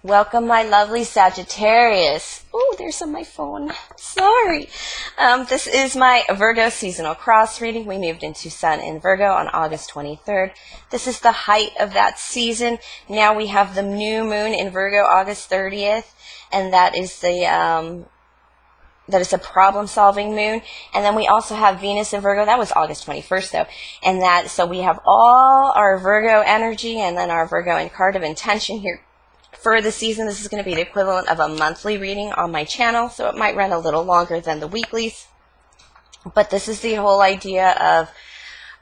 Welcome, my lovely Sagittarius. Oh, there's on my phone. Sorry. This is my Virgo seasonal cross reading. We moved into Sun in Virgo on August 23rd. This is the height of that season. Now we have the new moon in Virgo August 30th, and that is a problem-solving moon. And then we also have Venus in Virgo. That was August 21st, though. And so we have all our Virgo energy and then our Virgo and card of intention here. For the season, this is going to be the equivalent of a monthly reading on my channel, so it might run a little longer than the weeklies. But this is the whole idea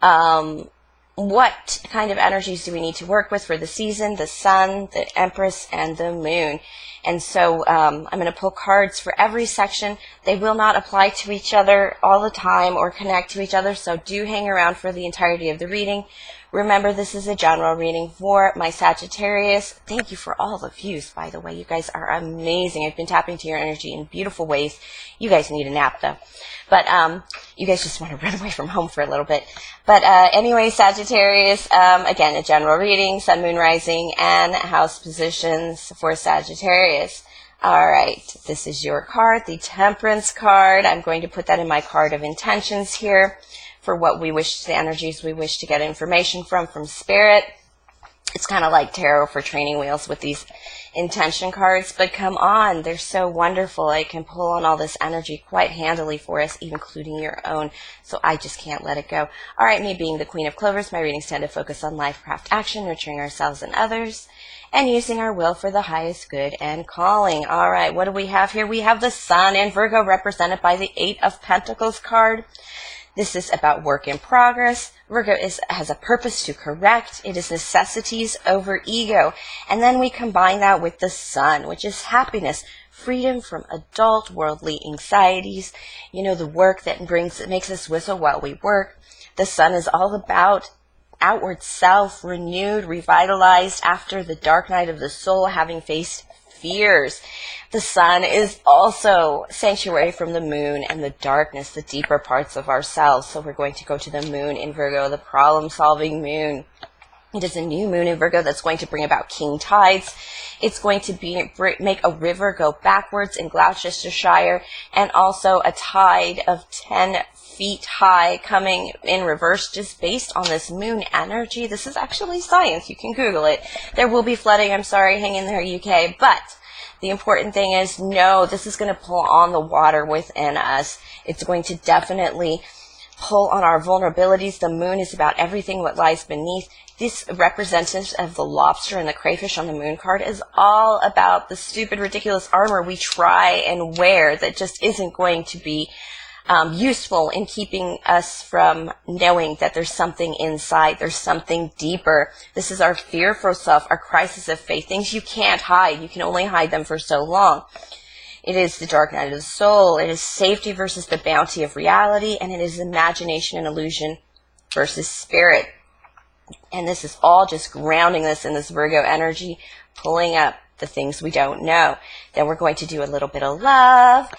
of what kind of energies do we need to work with for the season, the Sun, the Empress, and the Moon. And so I'm going to pull cards for every section. They will not apply to each other all the time or connect to each other, so do hang around for the entirety of the reading. Remember, this is a general reading for my Sagittarius. Thank you for all the views, by the way. You guys are amazing. I've been tapping to your energy in beautiful ways. You guys need a nap, though. But you guys just want to run away from home for a little bit. But anyway, Sagittarius, again, a general reading, Sun, Moon, Rising, and house positions for Sagittarius. All right, this is your card, the Temperance card. I'm going to put that in my card of intentions here for what we wish, the energies we wish to get information from Spirit. It's kind of like tarot for training wheels with these intention cards, but come on, they're so wonderful. I can pull on all this energy quite handily for us, including your own, so I just can't let it go. All right, me being the Queen of Clovers, my readings tend to focus on life, craft, action, nurturing ourselves and others, and using our will for the highest good and calling. All right, what do we have here? We have the Sun in Virgo, represented by the Eight of Pentacles card. This is about work in progress. Virgo has a purpose to correct. It is necessities over ego. And then we combine that with the Sun, which is happiness, freedom from adult worldly anxieties. You know, the work that makes us whistle while we work. The Sun is all about outward self, renewed, revitalized after the dark night of the soul, having faced fears. The Sun is also sanctuary from the Moon and the darkness, the deeper parts of ourselves. So we're going to go to the Moon in Virgo, the problem-solving Moon. It is a new moon in Virgo that's going to bring about king tides. It's going to make a river go backwards in Gloucestershire, and also a tide of 10 feet high coming in reverse just based on this moon energy. This is actually science. You can Google it. There will be flooding. I'm sorry. Hang in there, UK. But the important thing is, no, this is going to pull on the water within us. It's going to definitely pull on our vulnerabilities. The moon is about everything what lies beneath. This representative of the lobster and the crayfish on the moon card is all about the stupid, ridiculous armor we try and wear that just isn't going to be useful in keeping us from knowing that there's something inside, there's something deeper. This is our fear for self, our crisis of faith, things you can't hide. You can only hide them for so long. It is the dark night of the soul. It is safety versus the bounty of reality, and it is imagination and illusion versus spirit. And this is all just grounding us in this Virgo energy, pulling up the things we don't know. Then we're going to do a little bit of love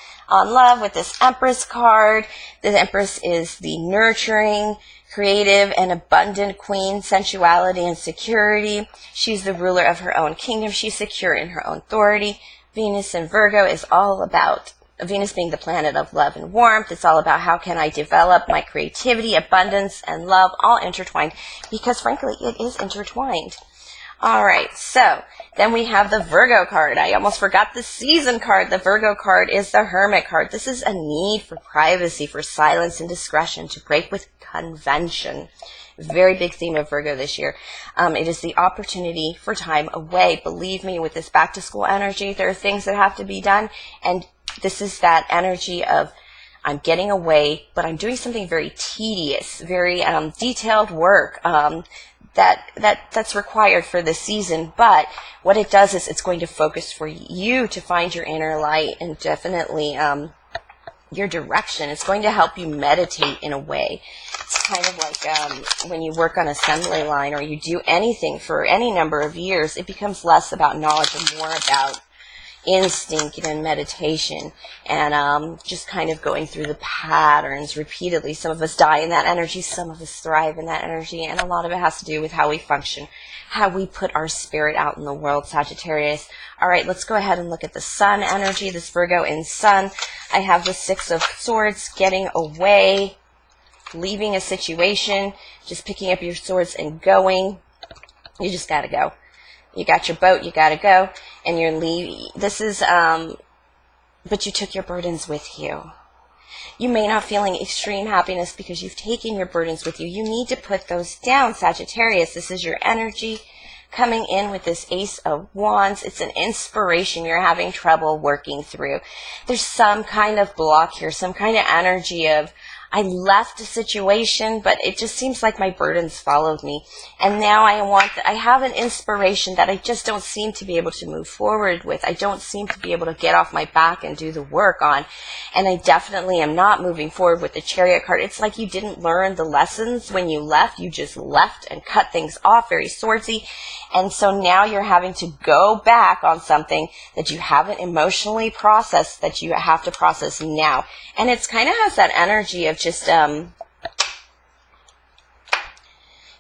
with this Empress card. The Empress is the nurturing, creative, and abundant queen, sensuality and security. She's the ruler of her own kingdom. She's secure in her own authority. Venus in Virgo is all about, Venus being the planet of love and warmth. It's all about how can I develop my creativity, abundance, and love, all intertwined, because frankly, it is intertwined. All right, so then we have the Virgo card. I almost forgot the season card. The Virgo card is the Hermit card. This is a need for privacy, for silence and discretion, to break with convention. Very big theme of Virgo this year. It is the opportunity for time away. Believe me, with this back-to-school energy, there are things that have to be done, and this is that energy of I'm getting away, but I'm doing something very tedious, very detailed work. That's required for this season, but what it does is it's going to focus for you to find your inner light and definitely your direction. It's going to help you meditate in a way. It's kind of like when you work on assembly line or you do anything for any number of years, it becomes less about knowledge and more about instinct and meditation, and just kind of going through the patterns repeatedly. Some of us die in that energy, some of us thrive in that energy, and a lot of it has to do with how we function, how we put our spirit out in the world, Sagittarius. All right, let's go ahead and look at the sun energy, this Virgo in sun. I have the Six of Swords, getting away, leaving a situation, just picking up your swords and going. You just got to go. You got your boat, you got to go, and you're leaving. This is, but you took your burdens with you. You may not feeling extreme happiness because you've taken your burdens with you. You need to put those down, Sagittarius. This is your energy coming in with this Ace of Wands. It's an inspiration you're having trouble working through. There's some kind of block here, some kind of energy of, I left a situation, but it just seems like my burdens followed me. And now I have an inspiration that I just don't seem to be able to move forward with. I don't seem to be able to get off my back and do the work on. And I definitely am not moving forward with the Chariot card. It's like you didn't learn the lessons when you left. You just left and cut things off, very swordsy. And so now you're having to go back on something that you haven't emotionally processed, that you have to process now. And it's kind of has that energy of just,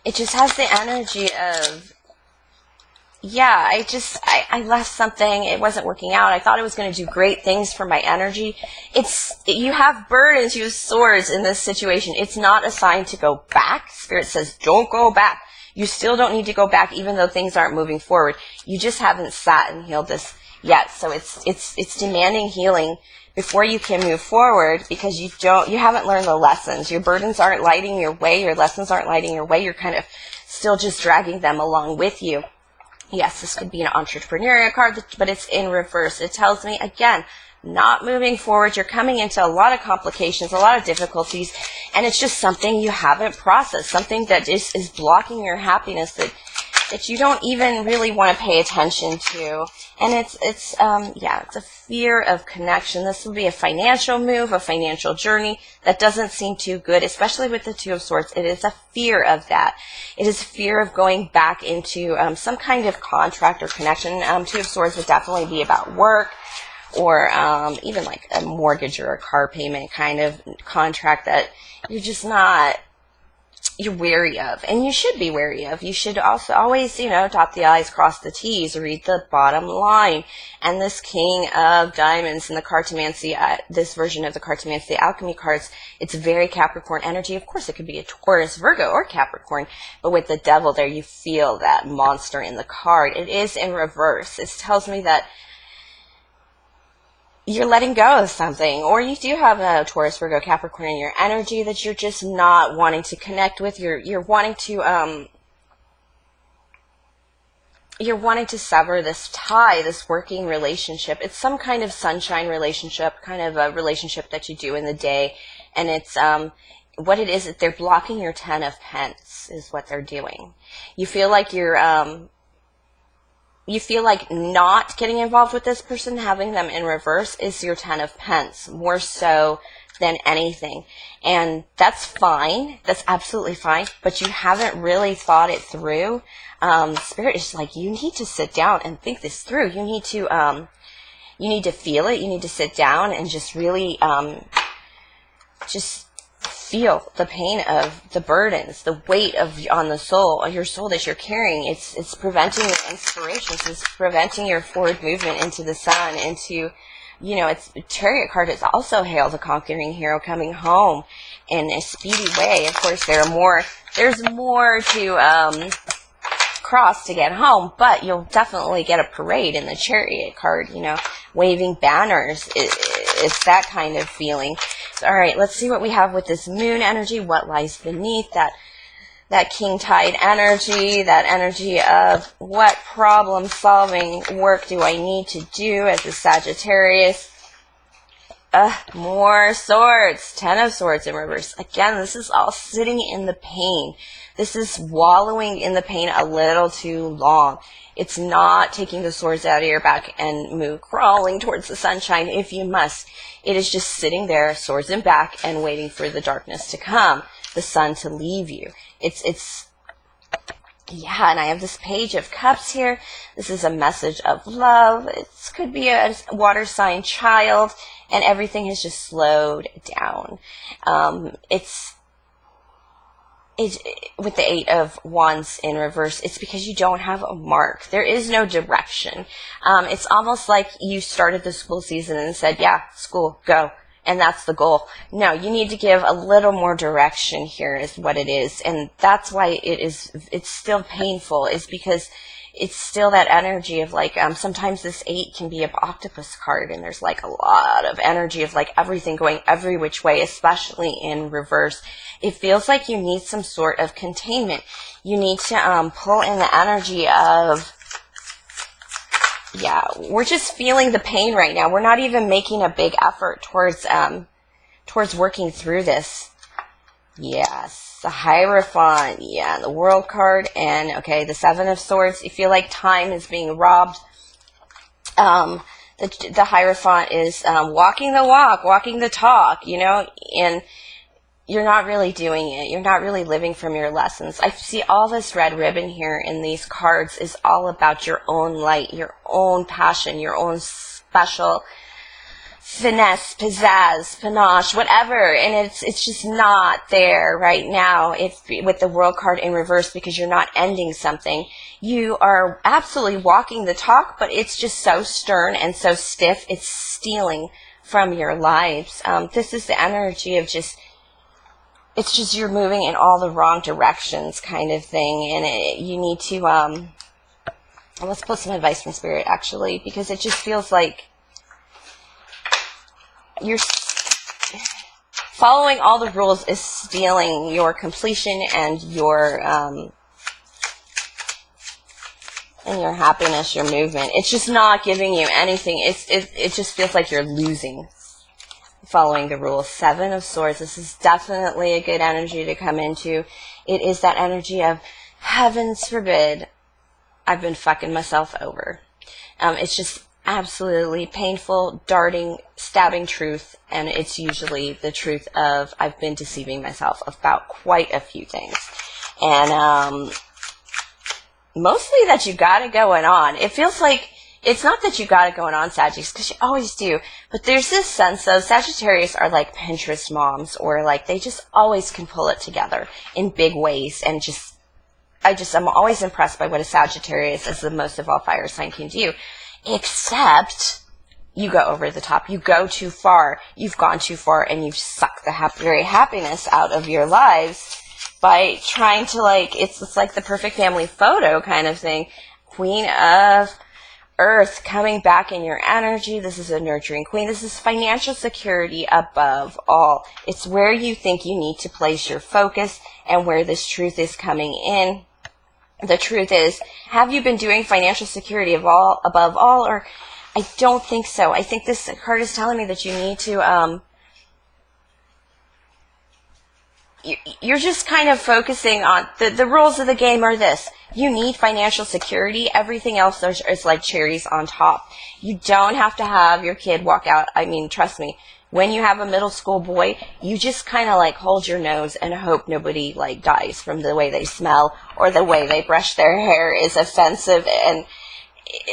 it just has the energy of, yeah, I left something, it wasn't working out, I thought it was going to do great things for my energy. You have burdens, you have swords in this situation. It's not a sign to go back. Spirit says, don't go back. You still don't need to go back, even though things aren't moving forward. You just haven't sat and healed this yet. So it's demanding healing before you can move forward, because you haven't learned the lessons. Your burdens aren't lighting your way. Your lessons aren't lighting your way. You're kind of still just dragging them along with you. Yes, this could be an entrepreneurial card, but it's in reverse. It tells me, again, not moving forward. You're coming into a lot of complications, a lot of difficulties, and it's just something you haven't processed, something that is blocking your happiness, that you don't even really want to pay attention to. And it's a fear of connection. This will be a financial move, a financial journey that doesn't seem too good, especially with the Two of Swords. It is a fear of that. It is fear of going back into some kind of contract or connection. Two of Swords would definitely be about work, or even like a mortgage or a car payment kind of contract that you're wary of, and you should be wary of. You should also always, dot the I's, cross the T's, read the bottom line. And this King of Diamonds in the Cartomancy, this version of the Cartomancy, the Alchemy cards, it's very Capricorn energy. Of course, it could be a Taurus, Virgo, or Capricorn, but with the Devil there, you feel that monster in the card. It is in reverse. It tells me that you're letting go of something, or you do have a Taurus, Virgo, Capricorn in your energy that you're just not wanting to connect with. You're wanting to sever this tie, this working relationship. It's some kind of sunshine relationship, kind of a relationship that you do in the day, and it's what it is that they're blocking your Ten of Pence is what they're doing. You feel like you feel like not getting involved with this person, having them in reverse, is your Ten of Pence, more so than anything. And that's fine. That's absolutely fine. But you haven't really thought it through. Spirit is like, you need to sit down and think this through. You need to feel it. You need to sit down and just really, just feel the pain of the burdens, the weight on the soul, your soul that you're carrying. It's preventing your inspirations. It's preventing your forward movement into the sun, into, it's Chariot card is also hail the conquering hero coming home in a speedy way. Of course, there's more to cross to get home, but you'll definitely get a parade in the Chariot card, waving banners. It's that kind of feeling. So, all right, let's see what we have with this moon energy, what lies beneath that king tide energy, that energy of what problem solving work do I need to do as a Sagittarius. More swords, Ten of Swords in reverse. Again, this is all sitting in the pain. This is wallowing in the pain a little too long. It's not taking the swords out of your back and crawling towards the sunshine if you must. It is just sitting there, swords in back, and waiting for the darkness to come, the sun to leave you. Yeah, and I have this Page of Cups here. This is a message of love. It could be a water sign child, and everything has just slowed down. It's with the Eight of Wands in reverse, it's because you don't have a mark. There is no direction. It's almost like you started the school season and said, yeah, school, go. And that's the goal. No, you need to give a little more direction here is what it is. And that's why it's still painful, is because it's still that energy of like, sometimes this 8 can be an octopus card, and there's like a lot of energy of like everything going every which way, especially in reverse. It feels like you need some sort of containment. You need to pull in the energy of, yeah, we're just feeling the pain right now. We're not even making a big effort towards working through this. Yes, the Hierophant, yeah, the World card, and okay, the Seven of Swords. You feel like time is being robbed. The Hierophant is walking the walk, walking the talk, you know, and you're not really doing it. You're not really living from your lessons. I see all this red ribbon here in these cards is all about your own light, your own passion, your own special finesse, pizzazz, panache, whatever. And it's just not there right now with the World card in reverse, because you're not ending something. You are absolutely walking the talk, but it's just so stern and so stiff. It's stealing from your lives. This is the energy of just, it's just you're moving in all the wrong directions kind of thing. And you need to, let's pull some advice from Spirit actually, because it just feels like you're following all the rules is stealing your completion and your happiness, your movement. It's just not giving you anything. It just feels like you're losing following the rules. Seven of Swords. This is definitely a good energy to come into. It is that energy of, heavens forbid, I've been fucking myself over. It's just absolutely painful, darting, stabbing truth, and it's usually the truth of, I've been deceiving myself about quite a few things. And mostly that you got it going on. It feels like, it's not that you got it going on, Sagittarius, because you always do, but there's this sense of Sagittarius are like Pinterest moms, or like they just always can pull it together in big ways, and I'm always impressed by what a Sagittarius, as the most of all fire sign, can do. Except you go over the top. You go too far. You've gone too far, and you've sucked the very happiness out of your lives by trying to, like, it's like the perfect family photo kind of thing. Queen of Earth coming back in your energy. This is a nurturing queen. This is financial security above all. It's where you think you need to place your focus and where this truth is coming in. The truth is, have you been doing financial security above all? Or I don't think so. I think this card is telling me that you need to, you're just kind of focusing on, the rules of the game are this. You need financial security. Everything else is like cherries on top. You don't have to have your kid walk out. I mean, trust me. When you have a middle school boy, you just kind of like hold your nose and hope nobody like dies from the way they smell or the way they brush their hair is offensive. And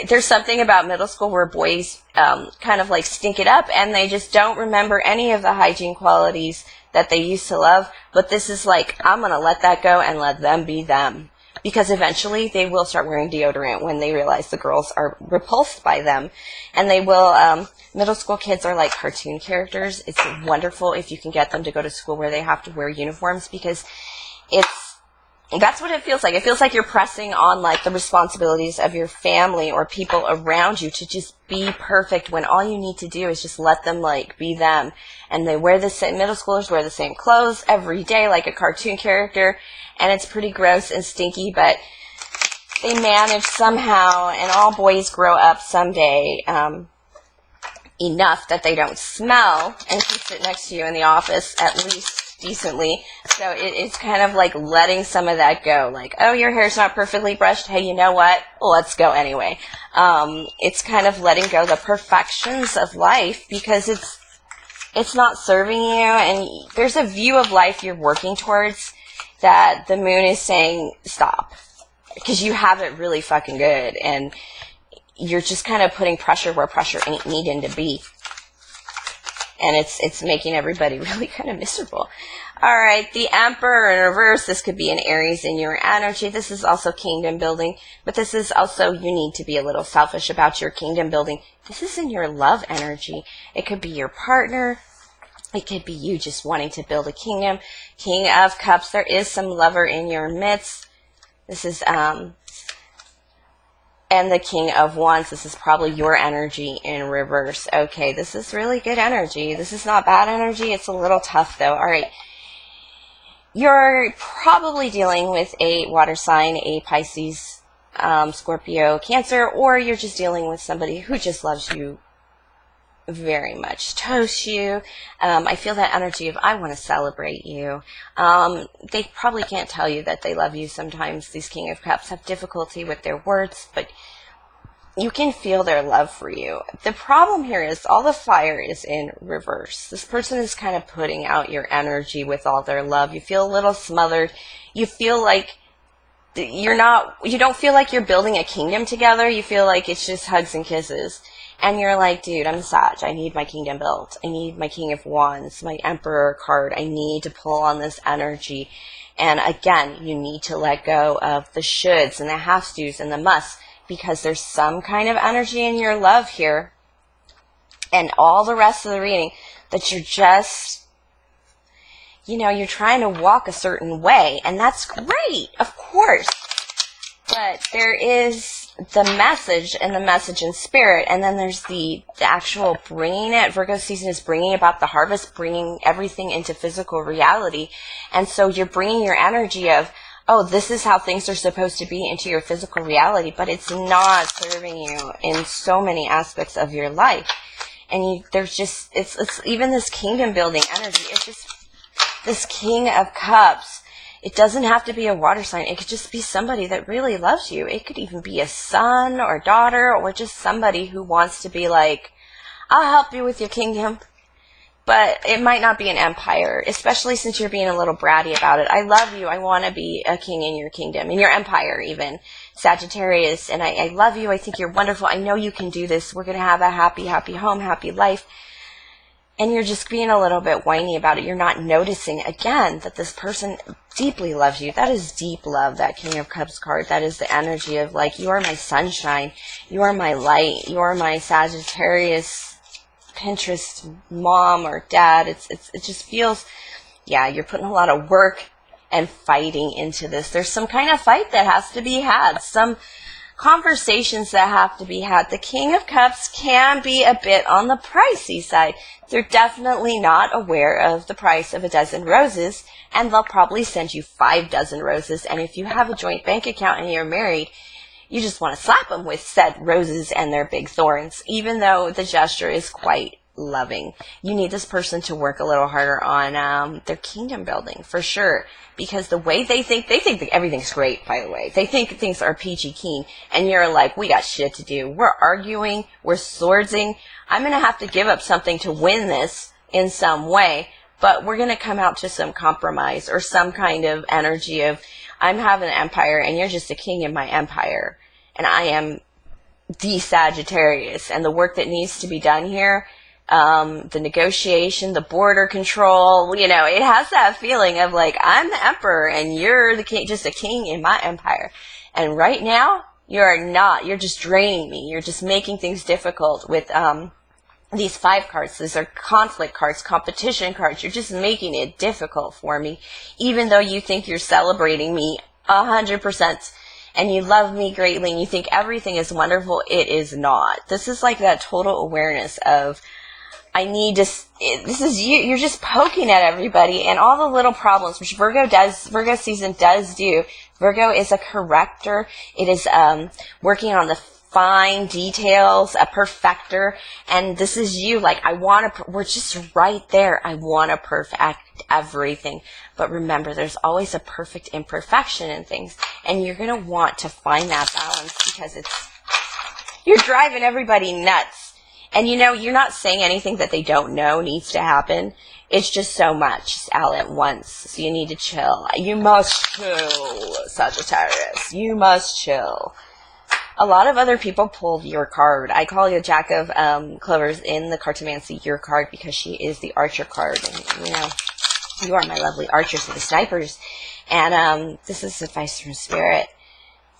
there's something about middle school where boys kind of like stink it up, and they just don't remember any of the hygiene qualities that they used to love. But this is like, I'm going to let that go and let them be them. Because eventually they will start wearing deodorant when they realize the girls are repulsed by them. And they will, middle school kids are like cartoon characters. It's wonderful if you can get them to go to school where they have to wear uniforms, because that's what it feels like. It feels like you're pressing on like the responsibilities of your family or people around you to just be perfect, when all you need to do is just let them like be them. And they wear the same, middle schoolers wear the same clothes every day like a cartoon character, and it's pretty gross and stinky, but they manage somehow, and all boys grow up someday enough that they don't smell and can sit next to you in the office at least decently. So it's kind of like letting some of that go. Like, oh, your hair's not perfectly brushed. Hey, you know what? Let's go anyway. It's kind of letting go the perfections of life, because it's not serving you, and there's a view of life you're working towards that the moon is saying, stop. because you have it really fucking good, and you're just kind of putting pressure where pressure ain't needing to be. And it's making everybody really kind of miserable. All right, the Emperor in reverse. This could be an Aries in your energy. This is also kingdom building, but this is also, you need to be a little selfish about your kingdom building. This is in your love energy. It could be your partner. It could be you just wanting to build a kingdom. King of Cups. There is some lover in your midst. This is, and the King of Wands, this is probably your energy in reverse. Okay, this is really good energy. This is not bad energy. It's a little tough, though. All right. You're probably dealing with a water sign, a Pisces, Scorpio, Cancer, or you're just dealing with somebody who just loves you very much, toast you. I feel that energy of, I want to celebrate you. They probably can't tell you that they love you. Sometimes these King of Cups have difficulty with their words, but you can feel their love for you. The problem here is all the fire is in reverse. This person is kind of putting out your energy with all their love. You feel a little smothered. You feel like you don't feel like you're building a kingdom together. You feel like it's just hugs and kisses. And you're like, dude, I'm Sag. I need my kingdom built. I need my King of Wands, my Emperor card. I need to pull on this energy. And again, you need to let go of the shoulds and the have-tos and the musts, because there's some kind of energy in your love here and all the rest of the reading that you're just, you're trying to walk a certain way. And that's great, of course. But there is the message and the message in spirit, and then there's the actual bringing it. Virgo season is bringing about the harvest, bringing everything into physical reality. And so you're bringing your energy of, oh, this is how things are supposed to be, into your physical reality, but it's not serving you in so many aspects of your life. And there's just, it's even this kingdom building energy. It's just this King of Cups. It doesn't have to be a water sign. It could just be somebody that really loves you. It could even be a son or daughter, or just somebody who wants to be like, I'll help you with your kingdom. But it might not be an empire, especially since you're being a little bratty about it. I love you. I want to be a king in your kingdom, in your empire even. Sagittarius, and I love you. I think you're wonderful. I know you can do this. We're going to have a happy, happy home, happy life. And you're just being a little bit whiny about it. You're not noticing, again, that this person deeply loves you. That is deep love, that King of Cups card. That is the energy of, like, you are my sunshine. You are my light. You are my Sagittarius Pinterest mom or dad. It just feels, yeah, you're putting a lot of work and fighting into this. There's some kind of fight that has to be had. Some conversations that have to be had. The King of Cups can be a bit on the pricey side. They're definitely not aware of the price of a dozen roses, and they'll probably send you 5 dozen roses. And if you have a joint bank account and you're married, you just want to slap them with said roses and their big thorns, even though the gesture is quite loving. You need this person to work a little harder on their kingdom building, for sure. Because the way they think that everything's great, by the way. They think things are peachy keen. And you're like, we got shit to do. We're arguing. We're swordsing. I'm going to have to give up something to win this in some way. But we're going to come out to some compromise or some kind of energy of, I'm having an empire and you're just a king in my empire. And I am the Sagittarius. And the work that needs to be done here, the negotiation, the border control, it has that feeling of like, I'm the emperor and you're the king, just a king in my empire. And right now, you're just draining me. You're just making things difficult with, these 5 cards. These are conflict cards, competition cards. You're just making it difficult for me, even though you think you're celebrating me 100%. And you love me greatly and you think everything is wonderful. It is not. This is like that total awareness of, this is you. You're just poking at everybody and all the little problems, which Virgo season does do. Virgo is a corrector. It is working on the fine details, a perfecter. And this is you. Like, we're just right there. I want to perfect everything. But remember, there's always a perfect imperfection in things. And you're going to want to find that balance because you're driving everybody nuts. And you know, you're not saying anything that they don't know needs to happen. It's just so much all at once. So you need to chill. You must chill, Sagittarius. You must chill. A lot of other people pulled your card. I call you Jack of Clovers in the Cartomancy your card because she is the Archer card. And, you know, you are my lovely archers and the snipers. And this is advice from Spirit.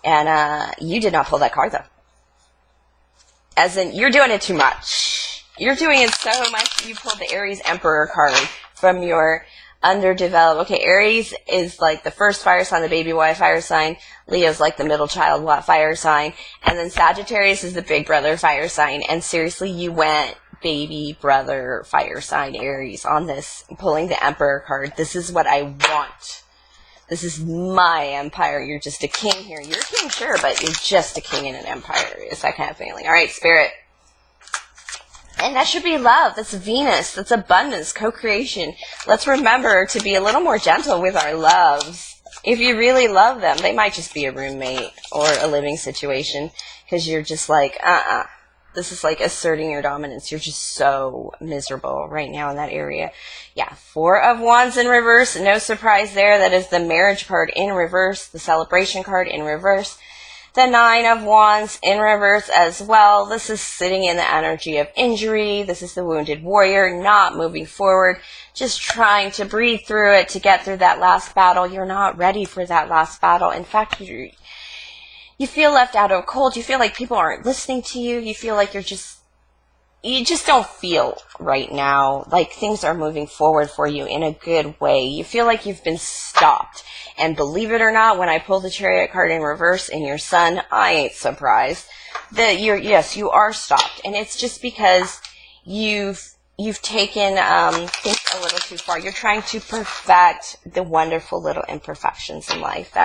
And you did not pull that card, though. As in, you're doing it too much. You're doing it so much. You pulled the Aries Emperor card from your underdeveloped. Okay, Aries is like the first fire sign, the baby boy fire sign. Leo's like the middle child fire sign. And then Sagittarius is the big brother fire sign. And seriously, you went baby brother fire sign Aries on this, pulling the Emperor card. This is what I want. This is my empire. You're just a king here. You're a king, sure, but you're just a king in an empire. It's that kind of feeling. All right, Spirit. And that should be love. That's Venus. That's abundance, co-creation. Let's remember to be a little more gentle with our loves. If you really love them, they might just be a roommate or a living situation because you're just like, This is like asserting your dominance. You're just so miserable right now in that area. Yeah, Four of Wands in reverse. No surprise there. That is the marriage card in reverse. The celebration card in reverse. The Nine of Wands in reverse as well. This is sitting in the energy of injury. This is the wounded warrior, not moving forward, just trying to breathe through it to get through that last battle. You're not ready for that last battle. In fact, you feel left out of cold. You feel like people aren't listening to you. You feel like you just don't feel right now like things are moving forward for you in a good way. You feel like you've been stopped. And believe it or not, when I pull the Chariot card in reverse in your Sun, I ain't surprised that yes, you are stopped. And it's just because you've taken things a little too far. You're trying to perfect the wonderful little imperfections in life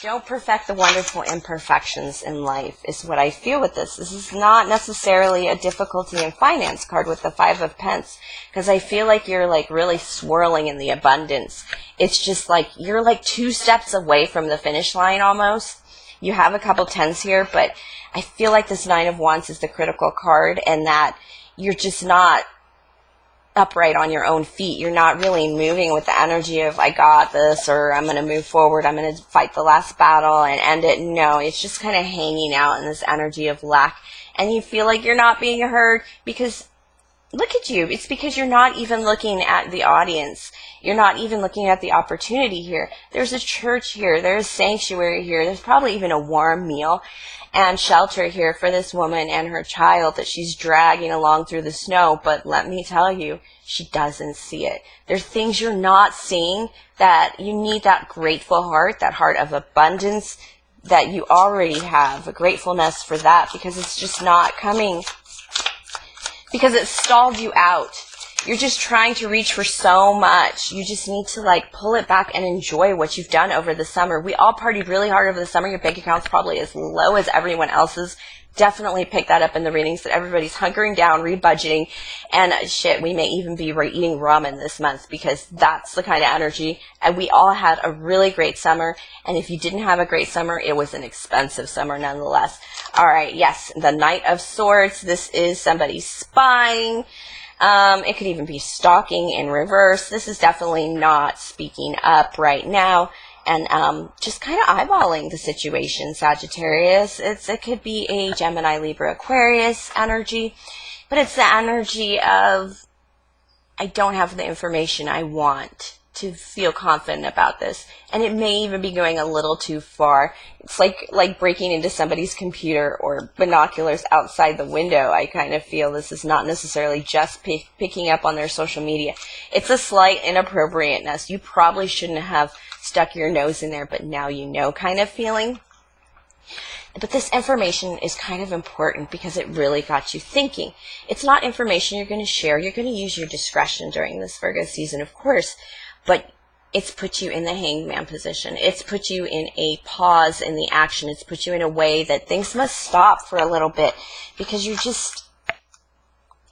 don't perfect the wonderful imperfections in life is what I feel with this. This is not necessarily a difficulty in finance card with the Five of Pence because I feel like you're like really swirling in the abundance. It's just like you're like 2 steps away from the finish line almost. You have a couple tens here, but I feel like this Nine of Wands is the critical card and that you're just not upright on your own feet. You're not really moving with the energy of I got this or I'm going to move forward. I'm going to fight the last battle and end it. No, it's just kind of hanging out in this energy of lack. And you feel like you're not being heard because look at you. It's because you're not even looking at the audience. You're not even looking at the opportunity here. There's a church here. There's sanctuary here. There's probably even a warm meal and shelter here for this woman and her child that she's dragging along through the snow. But let me tell you, she doesn't see it. There's things you're not seeing that you need that grateful heart, that heart of abundance that you already have, a gratefulness for that because it's just not coming because it stalled you out. You're just trying to reach for so much. You just need to like pull it back and enjoy what you've done over the summer. We all partied really hard over the summer. Your bank account's probably as low as everyone else's. Definitely pick that up in the readings that everybody's hunkering down, rebudgeting, and shit, we may even be eating ramen this month because that's the kind of energy. And we all had a really great summer. And if you didn't have a great summer, it was an expensive summer nonetheless. All right, yes, the Knight of Swords. This is somebody spying. It could even be stalking in reverse. This is definitely not speaking up right now. And just kind of eyeballing the situation, Sagittarius. It could be a Gemini, Libra, Aquarius energy. But it's the energy of, I don't have the information I want to feel confident about this. And it may even be going a little too far. It's like breaking into somebody's computer or binoculars outside the window. I kind of feel this is not necessarily just picking up on their social media. It's a slight inappropriateness. You probably shouldn't have stuck your nose in there, but now you know kind of feeling. But this information is kind of important because it really got you thinking. It's not information you're going to share. You're going to use your discretion during this Virgo season, of course. But it's put you in the hangman position. It's put you in a pause in the action. It's put you in a way that things must stop for a little bit because you're just,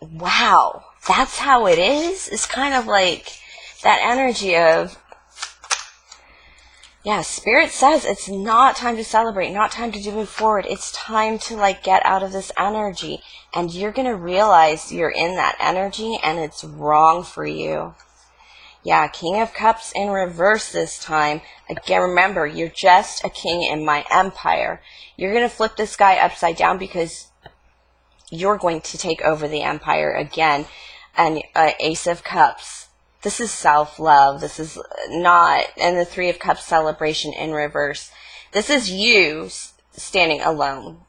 wow, that's how it is? It's kind of like that energy of, Yeah, Spirit says it's not time to celebrate, not time to move forward. It's time to like get out of this energy. And you're going to realize you're in that energy and it's wrong for you. Yeah, King of Cups in reverse this time. Again, remember, you're just a king in my empire. You're going to flip this guy upside down because you're going to take over the empire again. And Ace of Cups. This is self-love. This is not, and the Three of Cups celebration in reverse. This is you standing alone.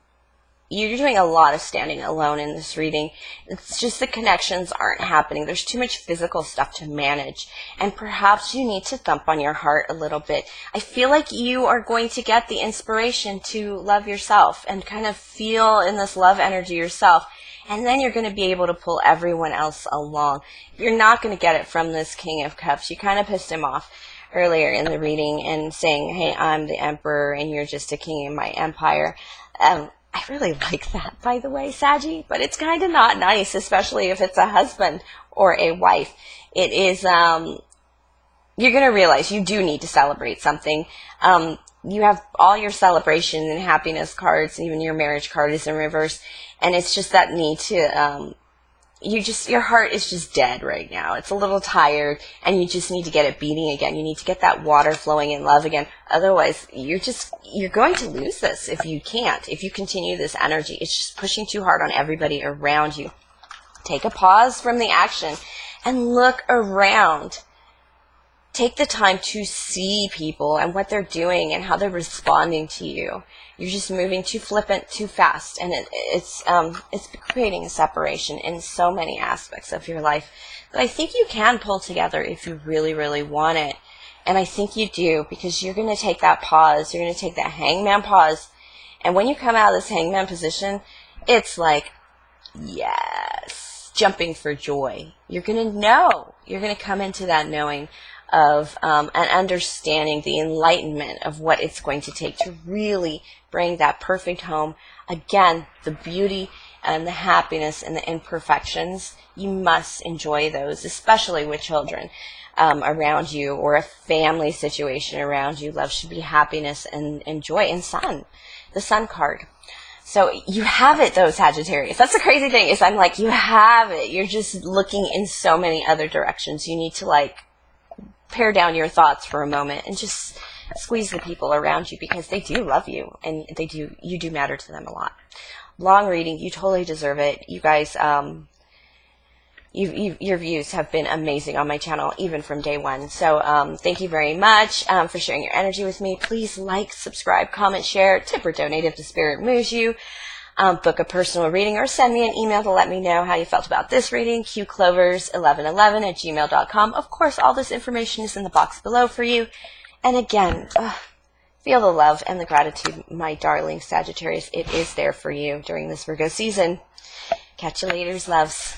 You're doing a lot of standing alone in this reading. It's just the connections aren't happening. There's too much physical stuff to manage. And perhaps you need to thump on your heart a little bit. I feel like you are going to get the inspiration to love yourself and kind of feel in this love energy yourself. And then you're going to be able to pull everyone else along. You're not going to get it from this King of Cups. You kind of pissed him off earlier in the reading and saying, hey, I'm the emperor and you're just a king in my empire. I really like that, by the way, Saggy, but it's kind of not nice, especially if it's a husband or a wife. It is, you're going to realize you do need to celebrate something. You have all your celebration and happiness cards, even your marriage card is in reverse. And it's just that need to, your heart is just dead right now. It's a little tired and you just need to get it beating again. You need to get that water flowing in love again. Otherwise, you're going to lose this if you can't. If you continue this energy, it's just pushing too hard on everybody around you. Take a pause from the action and look around. Take the time to see people and what they're doing and how they're responding to you. You're just moving too flippant, too fast, and it's creating a separation in so many aspects of your life. But I think you can pull together if you really, really want it. And I think you do, because you're going to take that pause. You're going to take that hangman pause. And when you come out of this hangman position, it's like, yes, jumping for joy. You're going to know. You're going to come into that knowing of and understanding the enlightenment of what it's going to take to really bring that perfect home. Again, the beauty and the happiness and the imperfections, you must enjoy those, especially with children around you or a family situation around you. Love should be happiness and joy and sun, the sun card. So you have it, though, Sagittarius. That's the crazy thing is I'm like, you have it. You're just looking in so many other directions. You need to like pare down your thoughts for a moment and just squeeze the people around you because they do love you and you do matter to them a lot. Long reading, you totally deserve it. You guys, your views have been amazing on my channel, even from day one. So thank you very much for sharing your energy with me. Please like, subscribe, comment, share, tip or donate if the spirit moves you. Book a personal reading or send me an email to let me know how you felt about this reading, qclovers1111@gmail.com. Of course, all this information is in the box below for you. And again, feel the love and the gratitude, my darling Sagittarius. It is there for you during this Virgo season. Catch you later, loves.